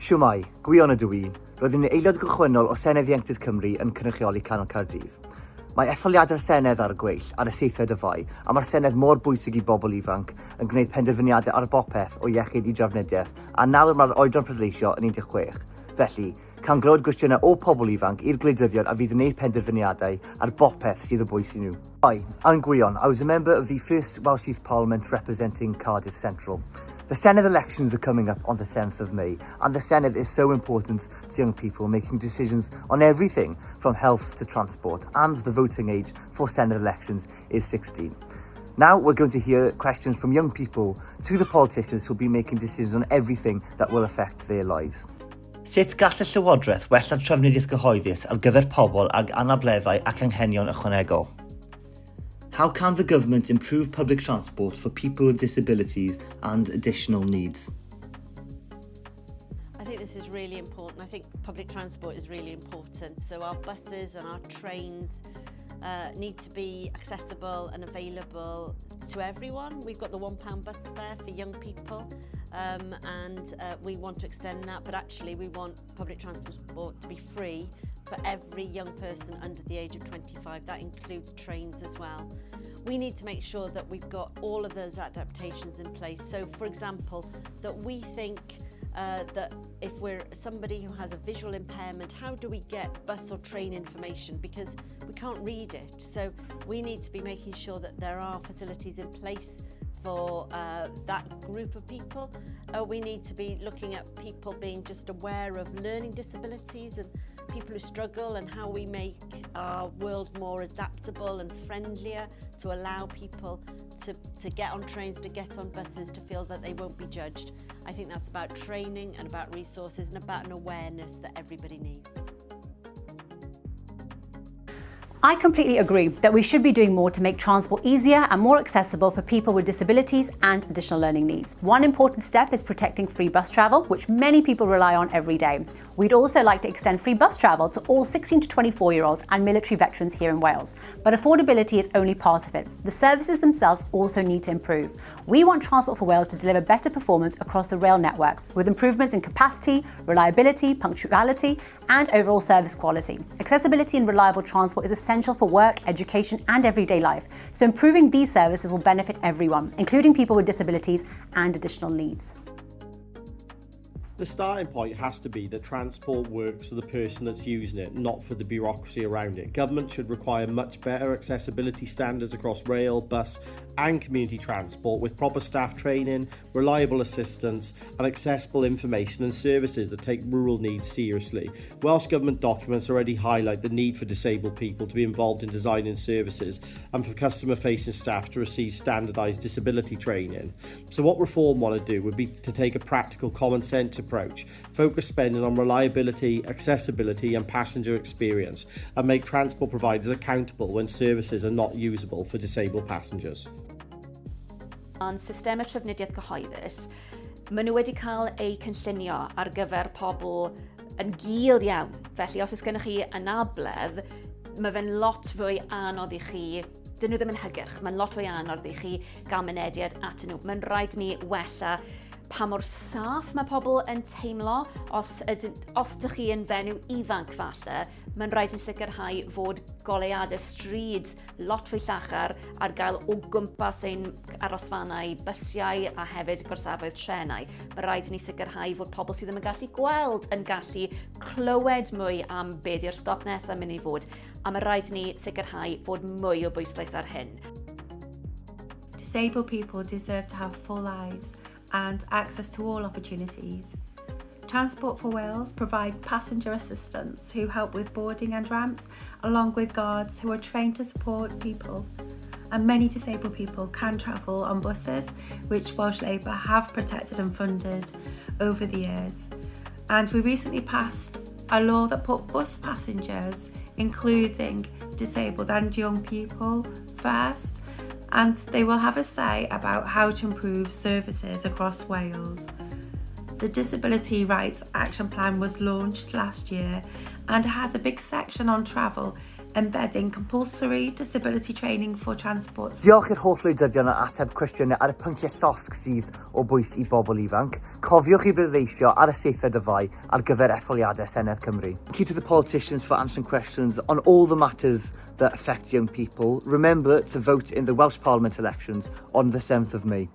Siwmai, gwion ydw i. Roedd yn aelod gychwynnol o Senedd Ieuenctid Cymru yn cynrychioli Canol Caerdydd. Mae etholiadau'r Senedd ar y gweill ar y 7th o Fai, a mae'r Senedd mor bwysig i bobl ifanc yn gwneud penderfyniadau ar bopeth o iechyd i drafnidiaeth, a nawr mae'r oedran pleidleisio yn 16. Felly, can glywed gwestiynau o pobl ifanc i'r gwleidyddion a fydd yn gwneud penderfyniadau ar bopeth sydd o bwys i nhw. Hi, I'm Gwion. I was a member of the first Welsh Youth Parliament representing Cardiff Central. The Senedd elections are coming up on the 7th of May, and the Senedd is so important to young people making decisions on everything from health to transport, and the voting age for Senedd elections is 16. Now we're going to hear questions from young people to the politicians who'll be making decisions on everything that will affect their lives. Sut gall y Llywodraeth wella trafnidiaeth gyhoeddus ar gyfer pobl ag anableddau ac anghenion ychwanegol? How can the government improve public transport for people with disabilities and additional needs? I think this is really important. I think public transport is really important. So our buses and our trains need to be accessible and available to everyone. We've got the £1 bus fare for young people and we want to extend that, but actually we want public transport to be free for every young person under the age of 25. That includes trains as well. We need to make sure that we've got all of those adaptations in place. So, for example, that we think that if we're somebody who has a visual impairment, how do we get bus or train information? Because we can't read it. So we need to be making sure that there are facilities in place for that group of people. We need to be looking at people being just aware of learning disabilities and people who struggle, and how we make our world more adaptable and friendlier to allow people to get on trains, to get on buses, to feel that they won't be judged. I think that's about training and about resources and about an awareness that everybody needs. I completely agree that we should be doing more to make transport easier and more accessible for people with disabilities and additional learning needs. One important step is protecting free bus travel, which many people rely on every day. We'd also like to extend free bus travel to all 16 to 24-year-olds and military veterans here in Wales. But affordability is only part of it. The services themselves also need to improve. We want Transport for Wales to deliver better performance across the rail network, with improvements in capacity, reliability, punctuality, and overall service quality. Accessibility and reliable transport is essential for work, education, and everyday life. So improving these services will benefit everyone, including people with disabilities and additional needs. The starting point has to be that transport works for the person that's using it, not for the bureaucracy around it. Government should require much better accessibility standards across rail, bus and community transport, with proper staff training, reliable assistance and accessible information and services that take rural needs seriously. Welsh Government documents already highlight the need for disabled people to be involved in designing services and for customer-facing staff to receive standardised disability training. So what Reform want to do would be to take a practical, common-sense approach, focus spending on reliability, accessibility and passenger experience, and make transport providers accountable when services are not usable for disabled passengers. Ond system y trafnidiaeth gyhoeddus, maen nhw wedi cael eu cynllunio ar gyfer pobl yn gul iawn. Felly os oes gennych chi anabledd, mae fe'n lot fwy anodd i chi, dyn nhw ddim yn hygyrch, mae'n lot fwy anodd i chi gael mynediad atyn nhw. Mae'n rhaid ni wella pa mor saff mae pobl yn teimlo. Os ydych chi yn fenyw ifanc falle, mae'n rhaid i sicrhau fod goleuadau stryd lot fwy llachar ar gael o gwmpas ein arosfannau, bysiau a hefyd gorsafoedd trenau. Mae'n rhaid i ni sicrhau fod pobl sydd ddim yn gallu gweld yn gallu clywed mwy am be di'r stop nesaf mynd i fod, a mae'n rhaid i ni sicrhau fod mwy o bwyslais ar hyn. Disabled people deserve to have full lives and access to all opportunities. Transport for Wales provide passenger assistants who help with boarding and ramps, along with guards who are trained to support people. And many disabled people can travel on buses, which Welsh Labour have protected and funded over the years. And we recently passed a law that put bus passengers, including disabled and young people, first, and they will have a say about how to improve services across Wales. The Disability Rights Action Plan was launched last year and has a big section on travel, embedding compulsory disability training for transport. Diolch i'r holl wleidyddion a ateb cwestiynau ar y pynciau llosg sydd o bwys i bobl ifanc. Cofiwch i bleidleisio ar y 7th o Fai ar gyfer etholiadau Senedd Cymru. Thank you to the politicians for answering questions on all the matters that affect young people. Remember to vote in the Welsh Parliament elections on the 7th of May.